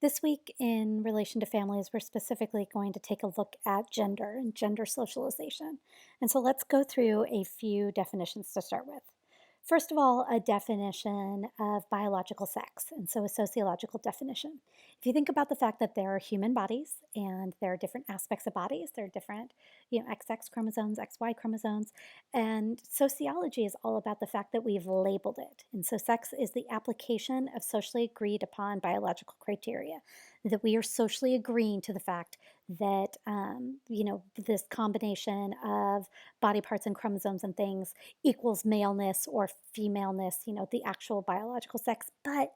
This week, in relation to families, we're specifically going to take a look at gender and gender socialization. And so let's go through a few definitions to start with. First of all, a definition of biological sex, and so a sociological definition. If you think about the fact that there are human bodies and there are different aspects of bodies, there are different, XX chromosomes, XY chromosomes, and sociology is all about the fact that we've labeled it. And so sex is the application of socially agreed upon biological criteria, that we are socially agreeing to the fact that, this combination of body parts and chromosomes and things equals maleness or femaleness, the actual biological sex, but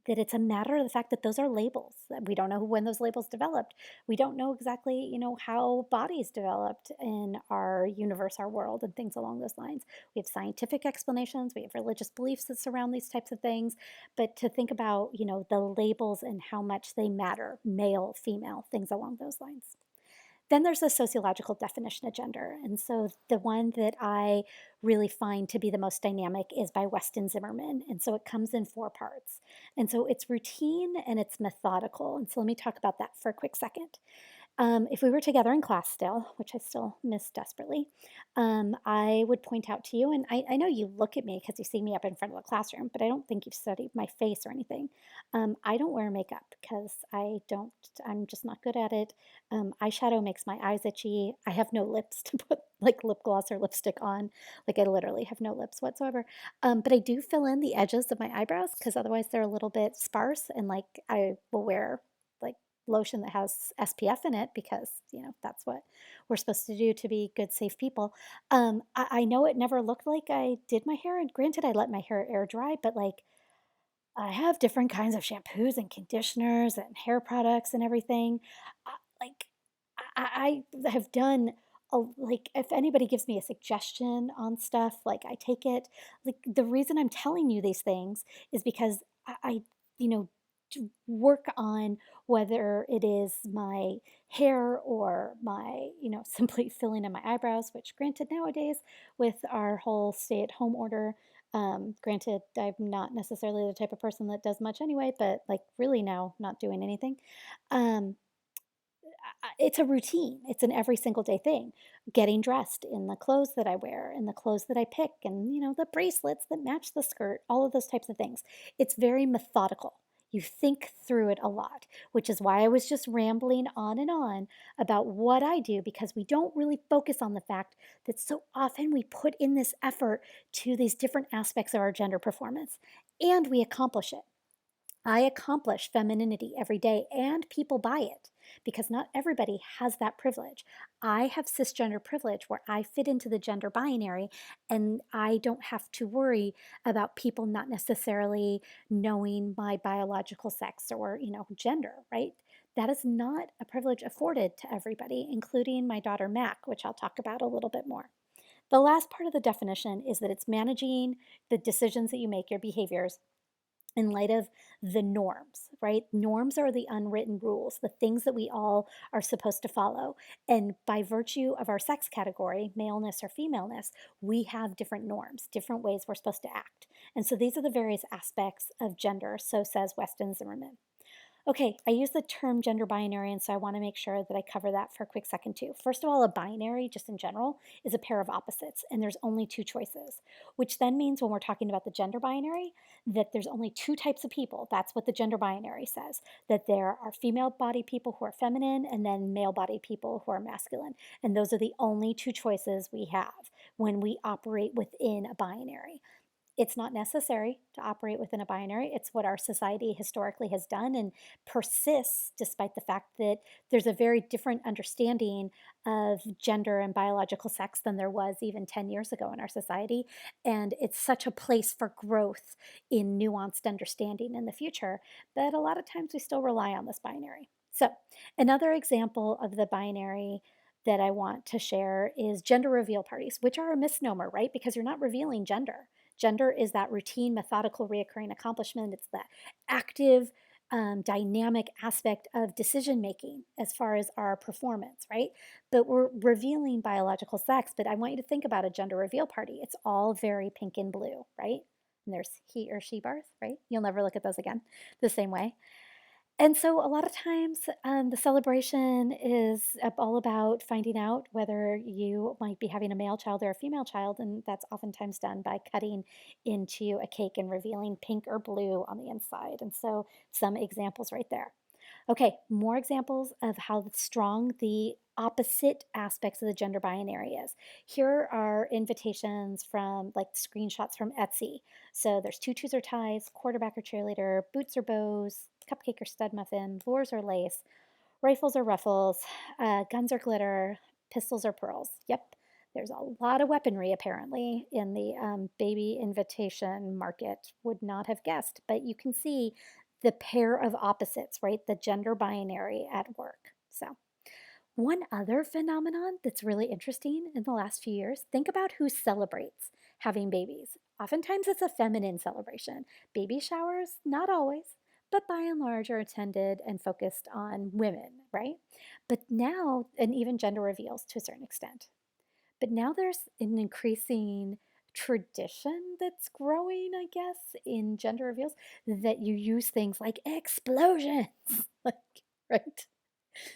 that it's a matter of the fact that those are labels. That we don't know when those labels developed. We don't know exactly, how bodies developed in our universe, our world, and things along those lines. We have scientific explanations, we have religious beliefs that surround these types of things, but to think about, the labels and how much they matter, male, female, things along those lines. Then there's the sociological definition of gender. And so the one that I really find to be the most dynamic is by Weston Zimmerman. And so it comes in four parts. And so it's routine and it's methodical. And so let me talk about that for a quick second. If we were together in class still, which I still miss desperately, I would point out to you, and I know you look at me because you see me up in front of the classroom, but I don't think you've studied my face or anything. I don't wear makeup because I'm just not good at it. Eyeshadow makes my eyes itchy. I have no lips to put like lip gloss or lipstick on. Like I literally have no lips whatsoever. But I do fill in the edges of my eyebrows because otherwise they're a little bit sparse, and like I will wear like lotion that has SPF in it because, that's what we're supposed to do to be good, safe people. I know it never looked like I did my hair, and granted, I let my hair air dry, but like I have different kinds of shampoos and conditioners and hair products and everything. Like I have done. Like if anybody gives me a suggestion on stuff, like I take it. Like the reason I'm telling you these things is because I to work on whether it is my hair or my, simply filling in my eyebrows, which granted nowadays with our whole stay-at-home order, granted I'm not necessarily the type of person that does much anyway, but like really now not doing anything. Um, it's a routine. It's an every single day thing. Getting dressed in the clothes that I wear and the clothes that I pick and, the bracelets that match the skirt, all of those types of things. It's very methodical. You think through it a lot, which is why I was just rambling on and on about what I do because we don't really focus on the fact that so often we put in this effort to these different aspects of our gender performance and we accomplish it. I accomplish femininity every day and people buy it because not everybody has that privilege. I have cisgender privilege where I fit into the gender binary and I don't have to worry about people not necessarily knowing my biological sex or, gender, right? That is not a privilege afforded to everybody, including my daughter Mac, which I'll talk about a little bit more. The last part of the definition is that it's managing the decisions that you make, your behaviors, in light of the norms, right? Norms are the unwritten rules, the things that we all are supposed to follow. And by virtue of our sex category, maleness or femaleness, we have different norms, different ways we're supposed to act. And so these are the various aspects of gender, so says Weston Zimmerman. Okay, I use the term gender binary, and so I want to make sure that I cover that for a quick second too. First of all, a binary, just in general, is a pair of opposites, and there's only two choices, which then means when we're talking about the gender binary, that there's only two types of people. That's what the gender binary says, that there are female body people who are feminine, and then male body people who are masculine. And those are the only two choices we have when we operate within a binary. It's not necessary to operate within a binary. It's what our society historically has done and persists despite the fact that there's a very different understanding of gender and biological sex than there was even 10 years ago in our society. And it's such a place for growth in nuanced understanding in the future, but a lot of times we still rely on this binary. So, another example of the binary that I want to share is gender reveal parties, which are a misnomer, right? Because you're not revealing gender. Gender is that routine, methodical, reoccurring accomplishment. It's the active, dynamic aspect of decision making as far as our performance, right? But we're revealing biological sex. But I want you to think about a gender reveal party. It's all very pink and blue, right? And there's he or she bars, right? You'll never look at those again the same way. And so a lot of times, the celebration is all about finding out whether you might be having a male child or a female child, and that's oftentimes done by cutting into a cake and revealing pink or blue on the inside. And so some examples right there. Okay, more examples of how strong the opposite aspects of the gender binary is. Here are invitations from like screenshots from Etsy. So there's tutus or ties, quarterback or cheerleader, boots or bows, cupcake or stud muffin, lures or lace, rifles or ruffles, guns or glitter, pistols or pearls. Yep, there's a lot of weaponry apparently in the baby invitation market. Would not have guessed, but you can see the pair of opposites, right? The gender binary at work. So, one other phenomenon that's really interesting in the last few years, think about who celebrates having babies. Oftentimes it's a feminine celebration. Baby showers, not always, but by and large are attended and focused on women, right? But now, and even gender reveals to a certain extent. But now there's an increasing tradition that's growing, I guess, in gender reveals that you use things like explosions, like, right?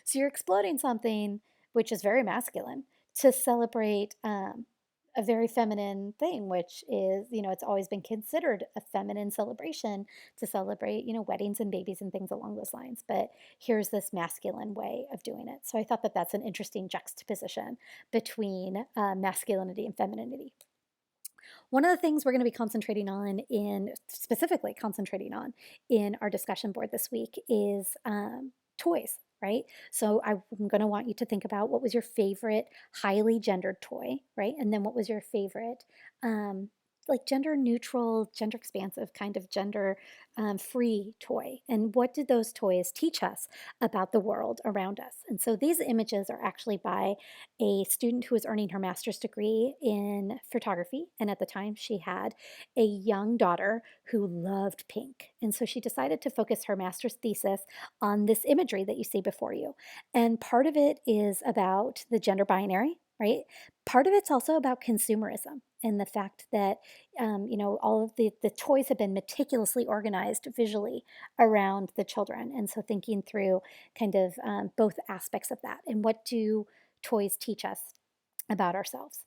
So you're exploding something, which is very masculine, to celebrate a very feminine thing, which is, it's always been considered a feminine celebration to celebrate, weddings and babies and things along those lines. But here's this masculine way of doing it. So I thought that that's an interesting juxtaposition between masculinity and femininity. One of the things we're going to be specifically concentrating on in our discussion board this week is toys, right? So I'm going to want you to think about what was your favorite highly gendered toy, right? And then what was your favorite um, like gender neutral, gender expansive, kind of gender free toy. And what did those toys teach us about the world around us? And so these images are actually by a student who was earning her master's degree in photography. And at the time, she had a young daughter who loved pink. And so she decided to focus her master's thesis on this imagery that you see before you. And part of it is about the gender binary, right? Part of it's also about consumerism and the fact that, all of the toys have been meticulously organized visually around the children. And so thinking through kind of both aspects of that and what do toys teach us about ourselves.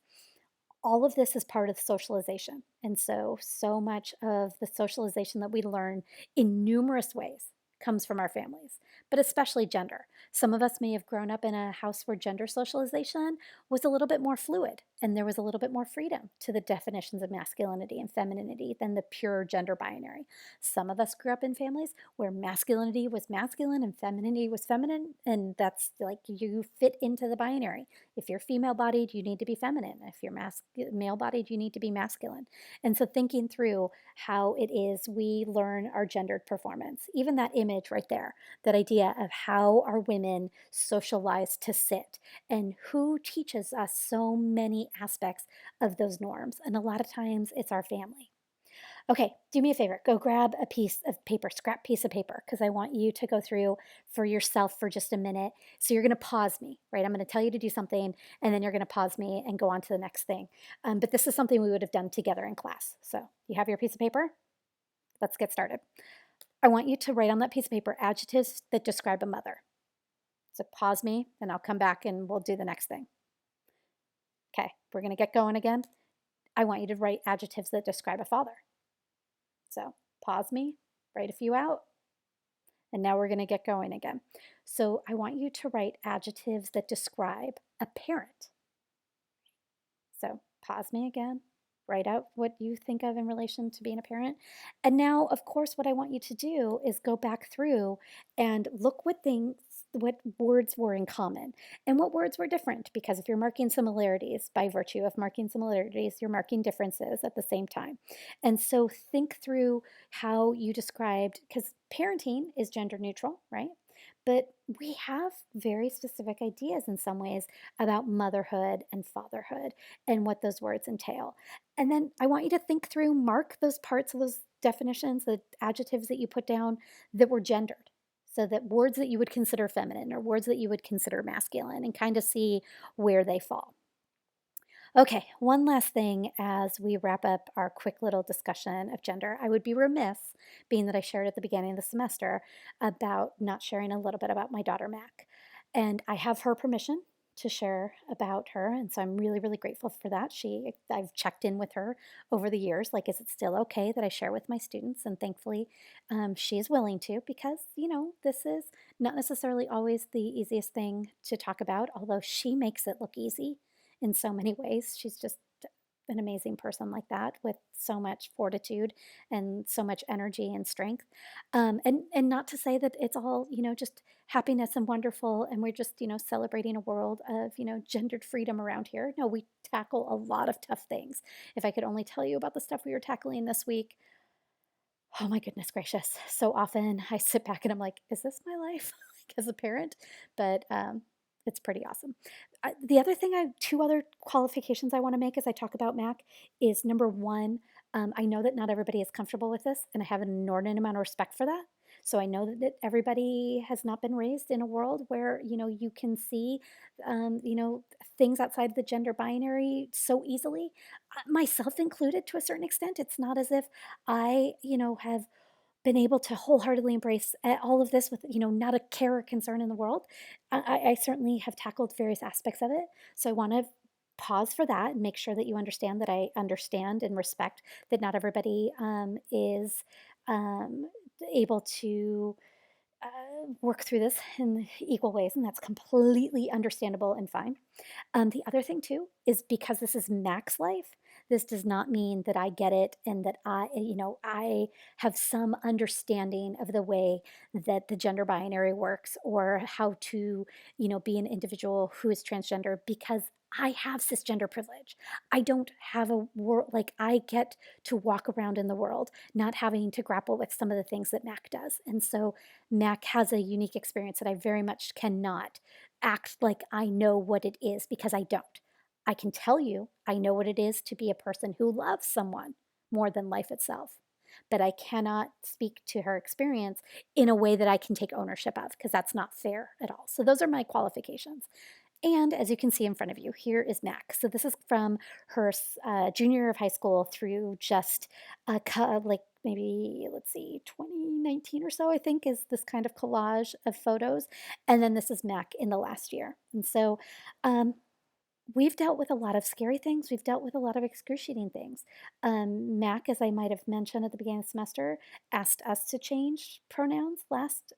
All of this is part of socialization. And so much of the socialization that we learn in numerous ways comes from our families, but especially gender. Some of us may have grown up in a house where gender socialization was a little bit more fluid and there was a little bit more freedom to the definitions of masculinity and femininity than the pure gender binary. Some of us grew up in families where masculinity was masculine and femininity was feminine, and that's like you fit into the binary. If you're female bodied, you need to be feminine. If you're male bodied, you need to be masculine. And so thinking through how it is we learn our gendered performance, even that image right there, that idea of how are women socialized to sit and who teaches us so many aspects of those norms. And a lot of times it's our family. Okay, do me a favor. Go grab a piece of paper, scrap piece of paper, because I want you to go through for yourself for just a minute. So you're going to pause me, right? I'm going to tell you to do something, and then you're going to pause me and go on to the next thing. But this is something we would have done together in class. So you have your piece of paper? Let's get started. I want you to write on that piece of paper adjectives that describe a mother. So pause me, and I'll come back and we'll do the next thing. Okay, we're going to get going again. I want you to write adjectives that describe a father. So pause me, write a few out, and now we're going to get going again. So I want you to write adjectives that describe a parent. So pause me again, write out what you think of in relation to being a parent. And now, of course, what I want you to do is go back through and look what words were in common and what words were different. Because if you're marking similarities, by virtue of marking similarities, you're marking differences at the same time. And so think through how you described, because parenting is gender neutral, right? But we have very specific ideas in some ways about motherhood and fatherhood and what those words entail. And then I want you to think through, mark those parts of those definitions, the adjectives that you put down that were gendered. So that words that you would consider feminine or words that you would consider masculine, and kind of see where they fall. Okay, one last thing as we wrap up our quick little discussion of gender. I would be remiss, being that I shared at the beginning of the semester, about not sharing a little bit about my daughter, Mac. And I have her permission to share about her. And so I'm really, really grateful for that. I've checked in with her over the years, like, is it still okay that I share with my students? And thankfully, she is willing to, because, this is not necessarily always the easiest thing to talk about, although she makes it look easy in so many ways. She's just an amazing person like that, with so much fortitude and so much energy and strength. And not to say that it's all, just happiness and wonderful and we're just, celebrating a world of, gendered freedom around here. No, we tackle a lot of tough things. If I could only tell you about the stuff we were tackling this week, oh my goodness gracious. So often I sit back and I'm like, is this my life like as a parent? But it's pretty awesome. The other thing, two other qualifications I want to make as I talk about Mac is number one, I know that not everybody is comfortable with this, and I have an inordinate amount of respect for that. So I know that everybody has not been raised in a world where, you can see, things outside the gender binary so easily, myself included to a certain extent. It's not as if I, have been able to wholeheartedly embrace all of this with, not a care or concern in the world. I certainly have tackled various aspects of it. So I want to pause for that and make sure that you understand that I understand and respect that not everybody is um, able to work through this in equal ways, and that's completely understandable and fine. The other thing too is, because this is Mac's life, this does not mean that I get it and that I have some understanding of the way that the gender binary works, or how to, be an individual who is transgender, because I have cisgender privilege. I don't have a world like, I get to walk around in the world not having to grapple with some of the things that Mac does. And so Mac has a unique experience that I very much cannot act like I know what it is, because I don't. I can tell you I know what it is to be a person who loves someone more than life itself, but I cannot speak to her experience in a way that I can take ownership of, because that's not fair at all. So those are my qualifications. And as you can see in front of you, here is Mac. So this is from her junior year of high school through just like maybe, let's see, 2019 or so, I think, is this kind of collage of photos. And then this is Mac in the last year. And so um, we've dealt with a lot of scary things. We've dealt with a lot of excruciating things. Mac, as I might have mentioned at the beginning of the semester, asked us to change pronouns last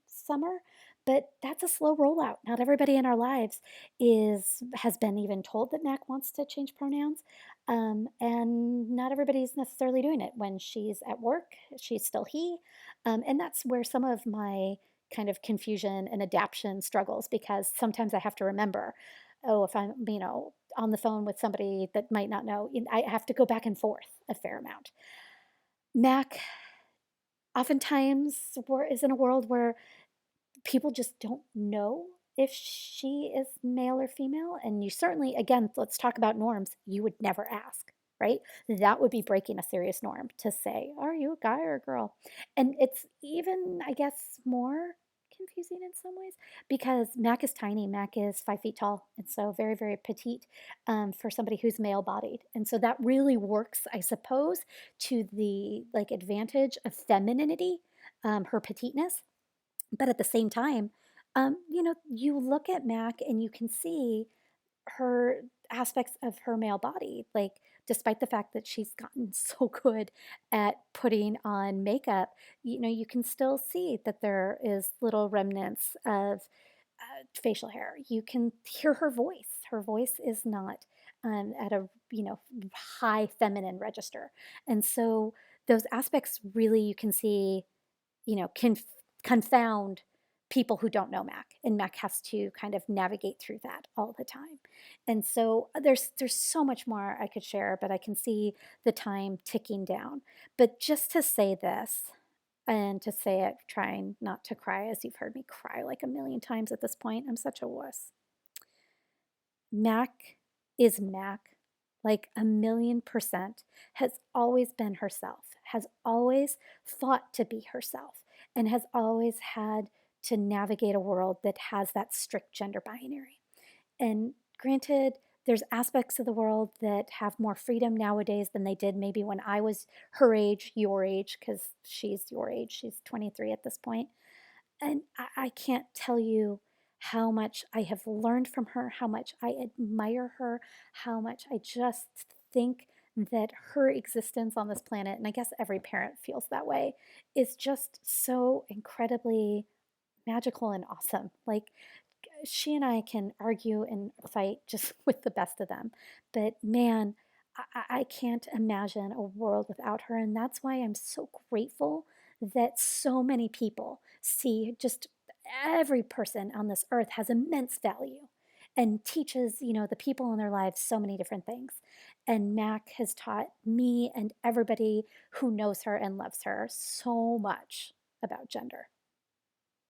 summer, but that's a slow rollout. Not everybody in our lives has been even told that Mac wants to change pronouns, and not everybody's necessarily doing it. When she's at work, she's still he, and that's where some of my kind of confusion and adaption struggles, because sometimes I have to remember, oh, if I'm, on the phone with somebody that might not know, I have to go back and forth a fair amount. Mac oftentimes is in a world where people just don't know if she is male or female. And you certainly, again, let's talk about norms. You would never ask, right? That would be breaking a serious norm to say, are you a guy or a girl? And it's even, I guess, more confusing in some ways, because Mac is tiny. Mac is 5 feet tall. And so very, very petite for somebody who's male bodied. And so that really works, I suppose, to the like advantage of femininity, her petiteness. But at the same time, you look at Mac and you can see her aspects of her male body. Like, despite the fact that she's gotten so good at putting on makeup, you can still see that there is little remnants of facial hair. You can hear her voice. Her voice is not at a high feminine register, and so those aspects really, you can see, can confound people who don't know Mac, and Mac has to kind of navigate through that all the time. And so there's so much more I could share, but I can see the time ticking down. But just to say this, and to say it trying not to cry, as you've heard me cry like a million times at this point, I'm such a wuss. Mac is Mac, like 1,000,000%, has always been herself, has always fought to be herself, and has always had to navigate a world that has that strict gender binary. And granted, There's aspects of the world that have more freedom nowadays than they did maybe when I was her age, your age, because she's your age. She's 23 at this point. And I can't tell you how much I have learned from her, how much I admire her, how much I just think that her existence on this planet, and I guess every parent feels that way, is just so incredibly magical and awesome. Like, she and I can argue and fight just with the best of them. But man, I can't imagine a world without her. And that's why I'm so grateful that so many people see just every person on this earth has immense value and teaches, the people in their lives so many different things. And Mac has taught me and everybody who knows her and loves her so much about gender.